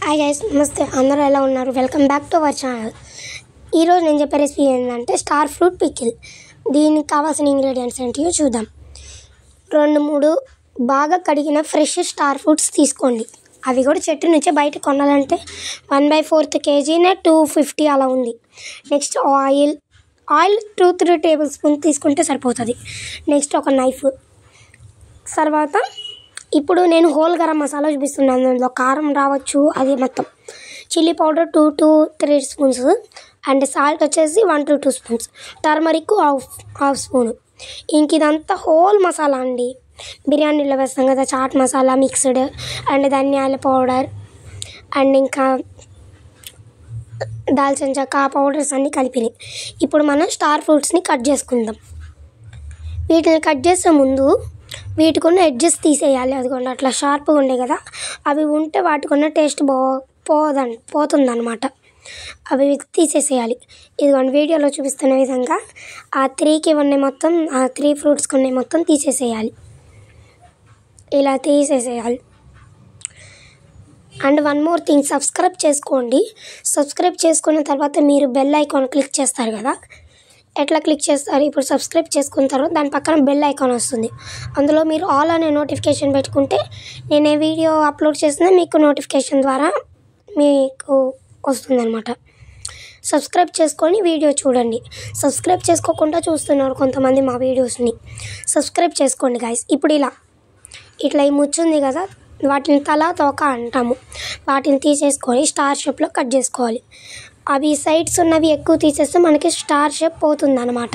Hi guys, నమస్తే. అందరూ ఎలా ఉన్నారు? Welcome back to our channel. ఈరోజు నేను చెప్పే రెసిపీ ఏంటంటే స్టార్ ఫ్రూట్ పికిల్. దీనికి కావాల్సిన ఇంగ్రీడియంట్స్ ఏంటియో చూద్దాం. 2-3 బాగా కడిగిన ఫ్రెష్ స్టార్ ఫ్రూట్స్ తీసుకోండి. అవి కూడా చెట్టు నుంచే బయట కొనాలంటే 1/4 kg 250 అలా ఉంది. నెక్స్ట్ ఆయిల్ 2-3 టేబుల్ స్పూన్ తీసుకుంటే సరిపోతుంది. నెక్స్ట్ ఒక నైఫ్. తర్వాత ఇప్పుడు నేను హోల్ గరం మసాలా చూపిస్తున్నాను. అందులో కారం రావచ్చు, అది మొత్తం chilli powder 2-3 spoons, and salt వచ్చేసి 1-2 స్పూన్స్, టర్మరిక్ హాఫ్ స్పూన్. ఇంక ఇదంతా హోల్ మసాలా అండి. బిర్యానీలో వేస్తాం కదా, చాట్ మసాలా మిక్స్డ్, అండ్ ధనియాల పౌడర్, అండ్ ఇంకా దాల్చిన చెక్క, ఆ పౌడర్స్ అన్నీ కలిపినాయి. ఇప్పుడు మనం స్టార్ ఫ్రూట్స్ని కట్ చేసుకుందాం. వీటిని కట్ చేసే ముందు వీటికున్న ఎడ్జెస్ తీసేయాలి. అదిగోండి అట్లా షార్ప్గా ఉండే కదా, అవి ఉంటే వాటికున్న టేస్ట్ పోతుందన్నమాట. అవి తీసేసేయాలి. ఇదిగోండి వీడియోలో చూపిస్తున్న విధంగా ఆ 3కి ఉన్నాయి మొత్తం, ఆ 3 ఫ్రూట్స్కి ఉన్నాయి మొత్తం తీసేసేయాలి. ఇలా తీసేసేయాలి. And one more thing, subscribe చేసుకోండి. సబ్స్క్రైబ్ చేసుకున్న తర్వాత మీరు బెల్ ఐకాన్ క్లిక్ చేస్తారు కదా. ఎట్లా క్లిక్ చేస్తారు? ఇప్పుడు సబ్స్క్రైబ్ చేసుకున్న తర్వాత దాని పక్కన బెల్ ఐకాన్ వస్తుంది. అందులో మీరు ఆల్ అనే నోటిఫికేషన్ పెట్టుకుంటే నేను ఏ వీడియో అప్లోడ్ చేసినా మీకు నోటిఫికేషన్ ద్వారా మీకు వస్తుందన్నమాట. సబ్స్క్రైబ్ చేసుకొని వీడియో చూడండి. సబ్స్క్రైబ్ చేసుకోకుండా చూస్తున్నారు కొంతమంది మా వీడియోస్ని. సబ్స్క్రైబ్ చేసుకోండి గాయస్. ఇప్పుడు ఇట్లా ఈ ముచ్చుంది కదా, వాటిని తలా తోక అంటాము. వాటిని తీసేసుకొని స్టార్ షేప్లో కట్ చేసుకోవాలి. అవి సైడ్స్ ఉన్నవి ఎక్కువ తీసేస్తే మనకి స్టార్ షేప్ పోతుంది అన్నమాట.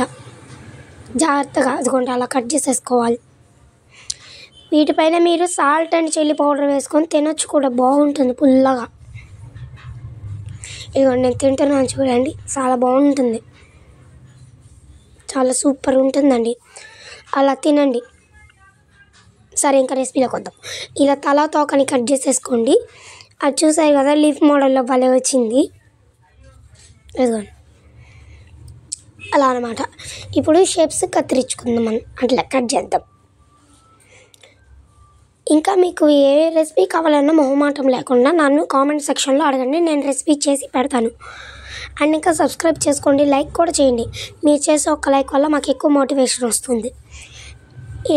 జాగ్రత్తగా అదిగోండి అలా కట్ చేసేసుకోవాలి. వీటిపైన మీరు సాల్ట్ అండ్ చిల్లీ పౌడర్ వేసుకొని తినొచ్చు కూడా, బాగుంటుంది పుల్లగా. ఇదిగోండి నేను తింటున్నాను చూడండి, చాలా బాగుంటుంది, చాలా సూపర్ ఉంటుందండి. అలా తినండి. సరే, ఇంకా రెసిపీలోకి వద్దాం. ఇలా తలా తోకని కట్ చేసేసుకోండి. అది చూసారు కదా, లీఫ్ మోడల్లో భలే వచ్చింది. ఇదిగోండి అలా అనమాట. ఇప్పుడు షేప్స్ కత్తిరించుకుందాం, మనం అట్లా కట్ చేద్దాం. ఇంకా మీకు ఏ రెసిపీ కావాలన్నా మొహమాటం లేకుండా నన్ను కామెంట్ సెక్షన్లో అడగండి, నేను రెసిపీ చేసి పెడతాను. అండ్ ఇంకా సబ్స్క్రైబ్ చేసుకోండి, లైక్ కూడా చేయండి. మీరు చేసే ఒక లైక్ వల్ల మాకు ఎక్కువ మోటివేషన్ వస్తుంది.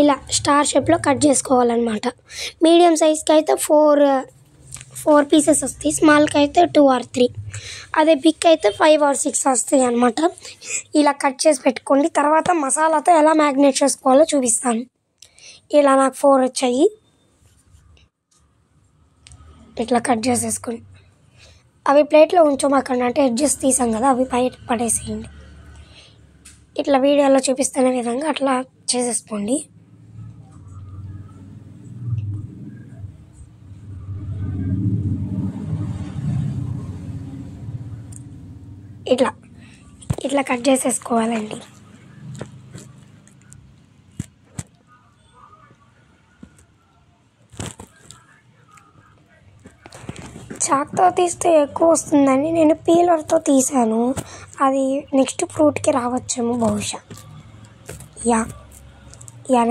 ఇలా స్టార్ షేప్లో కట్ చేసుకోవాలన్నమాట. మీడియం సైజ్కి అయితే 4 పీసెస్ వస్తాయి, స్మాల్కి అయితే 2 or 3, అదే బిగ్ అయితే 5 or 6 వస్తాయి అనమాట. ఇలా కట్ చేసి పెట్టుకోండి. తర్వాత మసాలాతో ఎలా మ్యాగ్నేట్ చేసుకోవాలో చూపిస్తాను. ఇలా నాకు 4 వచ్చాయి. ఇట్లా కట్ చేసేసుకోండి. అవి ప్లేట్లో ఉంచమాకండి, అంటే ఎడ్జెస్ తీసాం కదా, అవి బయట పడేసేయండి. ఇట్లా వీడియోలో చూపిస్తున్న విధంగా అట్లా చేసేసుకోండి. ఇట్లా కట్ చేసేసుకోవాలండి. చాక్తో తీస్తే ఎక్కువ వస్తుందని నేను పీలర్తో తీసాను. అది నెక్స్ట్ ఫ్రూట్కి రావచ్చేమో బహుశా.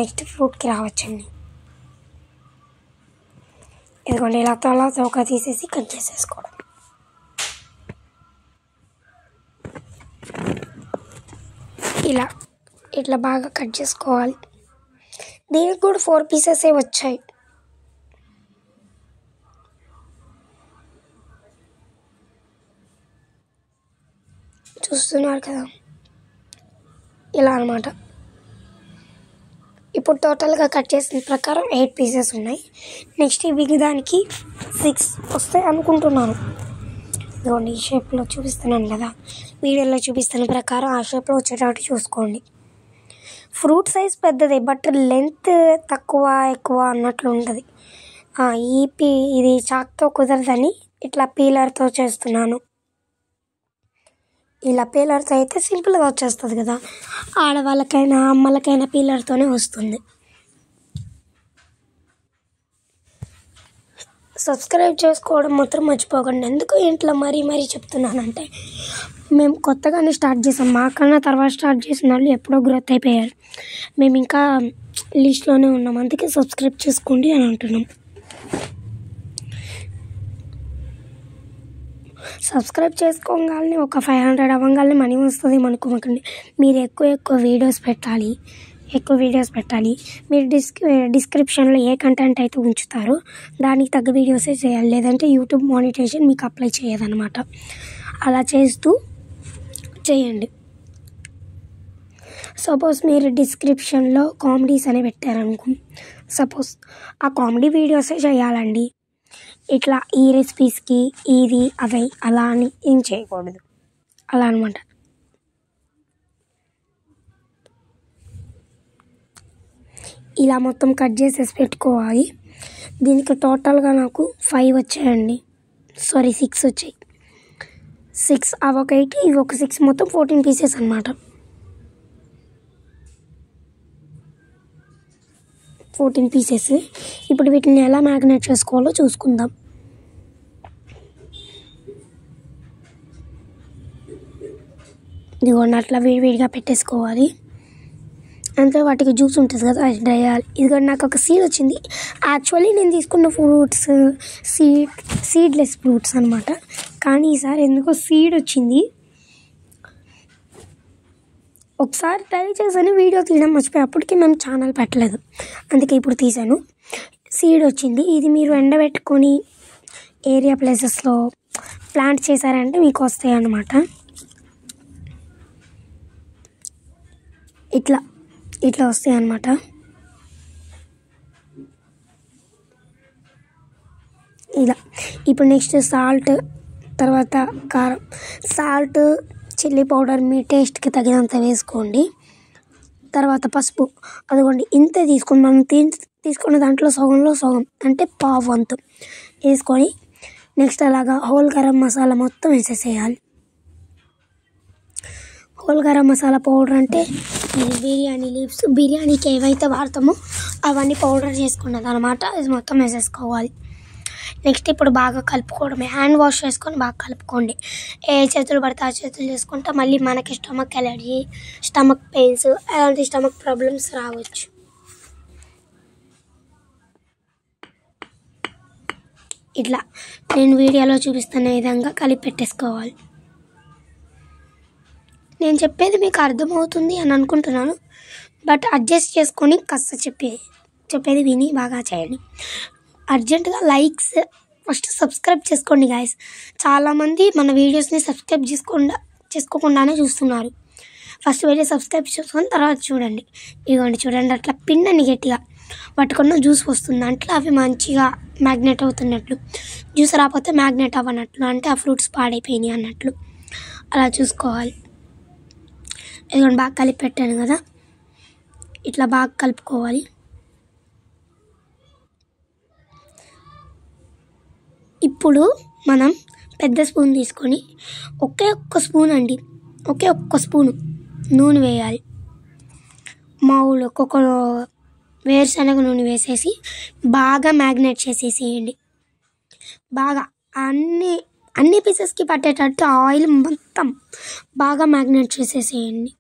నెక్స్ట్ ఫ్రూట్కి రావచ్చండి. ఇదిగోండి ఇలా తలా తోక తీసేసి కట్ చేసేసుకోవడం. ఇట్లా బాగా కట్ చేసుకోవాలి. దీనికి కూడా 4 పీసెసే వచ్చాయి. చూస్తున్నారు కదా, ఇలా అనమాట. ఇప్పుడు టోటల్గా కట్ చేసిన ప్రకారం 8 పీసెస్ ఉన్నాయి. నెక్స్ట్ ఈ దానికి 6 వస్తాయి అనుకుంటున్నాను. ఇదిగోండి ఈ షేప్లో చూపిస్తున్నాను కదా, వీడియోలో చూపిస్తున్న ప్రకారం ఆ షేప్లో వచ్చేటట్టు చూసుకోండి. ఫ్రూట్ సైజ్ పెద్దదే, బట్ లెంత్ తక్కువ ఎక్కువ అన్నట్లు ఉంటుంది. ఇది చాక్తో కుదరదని ఇట్లా పీలర్తో చేస్తున్నాను. ఇలా పీలర్తో అయితే సింపుల్గా వచ్చేస్తుంది కదా, ఆడవాళ్ళకైనా అమ్మలకైనా పీలర్తోనే వస్తుంది. సబ్స్క్రైబ్ చేసుకోవడం మాత్రం మర్చిపోకండి. ఎందుకు ఇంట్లో మరీ చెప్తున్నానంటే, మేము కొత్తగానే స్టార్ట్ చేసాం. మాకన్నా తర్వాత స్టార్ట్ చేసిన వాళ్ళు ఎప్పుడో గ్రోత్ అయిపోయారు. మేము ఇంకా లిస్ట్లోనే ఉన్నాం, అందుకే సబ్స్క్రైబ్ చేసుకోండి అని అంటున్నాం. సబ్స్క్రైబ్ చేసుకోగానే ఒక 500 అవ్వగానే మనీ వస్తుంది అనుకోకండి. మీరు ఎక్కువ వీడియోస్ పెట్టాలి. మీరు డిస్క్రిప్షన్లో ఏ కంటెంట్ అయితే ఉంచుతారో దానికి తగ్గ వీడియోసే చేయాలి. లేదంటే యూట్యూబ్ మానిటైజేషన్ మీకు అప్లై చేయదన్నమాట. అలా చేస్తూ చేయండి. సపోజ్ మీరు డిస్క్రిప్షన్లో కామెడీస్ అని పెట్టారనుకో, సపోజ్ ఆ కామెడీ వీడియోసే చేయాలండి. ఇట్లా ఈ రెసిపీస్కి ఇది అవి అలా అని ఏం చేయకూడదు. అలా అనమాట. ఇలా మొత్తం కట్ చేసేసి పెట్టుకోవాలి. దీనికి టోటల్గా నాకు 5 వచ్చాయండి. 6 వచ్చాయి. 6 అవి ఒక 8, ఇవి ఒక 6, మొత్తం 14 పీసెస్ అనమాట. 14 పీసెస్. ఇప్పుడు వీటిని ఎలా మ్యాగ్నేట్ చేసుకోవాలో చూసుకుందాం. ఇదిగోండి అట్లా విడివిడిగా పెట్టేసుకోవాలి. అంతే వాటికి జ్యూస్ ఉంటుంది కదా, అది డ్రై అయ్యాలి. ఇదిగోండి నాకు ఒక సీడ్ వచ్చింది. యాక్చువల్లీ నేను తీసుకున్న ఫ్రూట్స్ సీడ్లెస్ ఫ్రూట్స్ అనమాట. కానీ ఈసారి ఎందుకో సీడ్ వచ్చింది. ఒకసారి ట్రై చేశాను, వీడియో తీయడం మర్చిపోయి అప్పటికి మేము ఛానల్ పెట్టలేదు, అందుకే ఇప్పుడు తీసాను. సీడ్ వచ్చింది. ఇది మీరు ఎండబెట్టుకొని ఏరియా ప్లేసెస్లో ప్లాంట్ చేశారంటే మీకు వస్తాయి అన్నమాట. ఇట్లా వస్తాయి అన్నమాట. ఇలా ఇప్పుడు నెక్స్ట్ సాల్ట్, తర్వాత కారం. సాల్ట్, చిల్లీ పౌడర్ మీ టేస్ట్కి తగినంత వేసుకోండి. తర్వాత పసుపు, అదిగోండి ఇంతే తీసుకొని మనం తీసుకున్న దాంట్లో సగంలో సగం అంటే పావు వంతు వేసుకొని నెక్స్ట్ అలాగా హోల్ గరం మసాలా మొత్తం వేసేసేయాలి. హోల్ గరం మసాలా పౌడర్ అంటే ఇది బిర్యానీ లీవ్స్, బిర్యానీకి ఏవైతే వాడతామో అవన్నీ పౌడర్ చేసుకున్నది అనమాట. ఇది మొత్తం వేసేసుకోవాలి. నెక్స్ట్ ఇప్పుడు బాగా కలుపుకోవడమే. హ్యాండ్ వాష్ చేసుకొని బాగా కలుపుకోండి. ఏ చేతులు పడితే ఆ చేతులు చేసుకుంటే మళ్ళీ మనకి స్టమక్ ఎలర్జీ, స్టమక్ పెయిన్స్, అలాంటి స్టమక్ ప్రాబ్లమ్స్ రావచ్చు. ఇట్లా నేను వీడియోలో చూపిస్తున్న విధంగా కలిపి పెట్టేసుకోవాలి. నేను చెప్పేది మీకు అర్థమవుతుంది అని అనుకుంటున్నాను, బట్ అడ్జస్ట్ చేసుకొని కాస్త చెప్పేది విని బాగా చేయండి. అర్జెంటుగా లైక్స్, ఫస్ట్ సబ్స్క్రైబ్ చేసుకోండి గాయస్. చాలామంది మన వీడియోస్ని సబ్స్క్రైబ్ చేసుకోకుండానే చూస్తున్నారు. ఫస్ట్ వెళ్ళి సబ్స్క్రైబ్ చేసుకొని తర్వాత చూడండి. ఇదిగోండి చూడండి, అట్లా పిండండి గట్టిగా పట్టుకున్న జ్యూస్ వస్తుంది. అట్లా అవి మంచిగా మ్యాగ్నెట్ అవుతున్నట్లు, జ్యూస్ రాకపోతే మ్యాగ్నెట్ అవ్వనట్లు, అంటే ఆ ఫ్రూట్స్ పాడైపోయినాయి అన్నట్లు అలా చూసుకోవాలి. ఇదిగోండి బాగా కలిపి పెట్టాను కదా, ఇట్లా బాగా కలుపుకోవాలి. ఇప్పుడు మనం పెద్ద స్పూన్ తీసుకొని ఒకే ఒక్క స్పూను నూనె వేయాలి. మామూలు వేరుశనగ నూనె వేసేసి బాగా మ్యాగ్నేట్ చేసేసేయండి. బాగా అన్ని పీసెస్కి పట్టేటట్టు ఆయిల్ మొత్తం బాగా మ్యాగ్నేట్ చేసేసేయండి.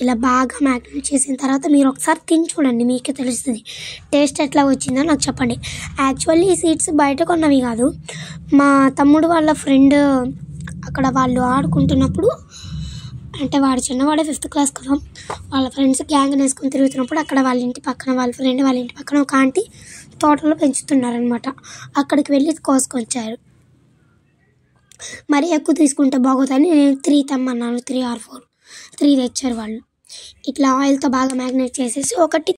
ఇలా బాగా మ్యాగ్నేట్ చేసిన తర్వాత మీరు ఒకసారి తిని చూడండి, మీకే తెలుస్తుంది టేస్ట్ ఎట్లా వచ్చిందో నాకు చెప్పండి. యాక్చువల్లీ ఈ సీడ్స్ బయట కొన్నవి కాదు, మా తమ్ముడు వాళ్ళ ఫ్రెండ్ అక్కడ వాళ్ళు ఆడుకుంటున్నప్పుడు, అంటే వాడు చిన్నవాడే 5th క్లాస్ కదా, వాళ్ళ ఫ్రెండ్స్ గ్యాంగ్ వేసుకొని తిరుగుతున్నప్పుడు అక్కడ వాళ్ళ ఇంటి పక్కన ఒక ఆంటీ తోటలో పెంచుతున్నారనమాట. అక్కడికి వెళ్ళి కోసుకొచ్చారు. మరీ ఎక్కువ తీసుకుంటే బాగోదని నేను 3 తెమ్మన్నాను. 3 or 4 తెచ్చారు వాళ్ళు. ఇట్లా ఆయిల్తో బాగా మ్యాగ్నేట్ చేసేసి ఒకటి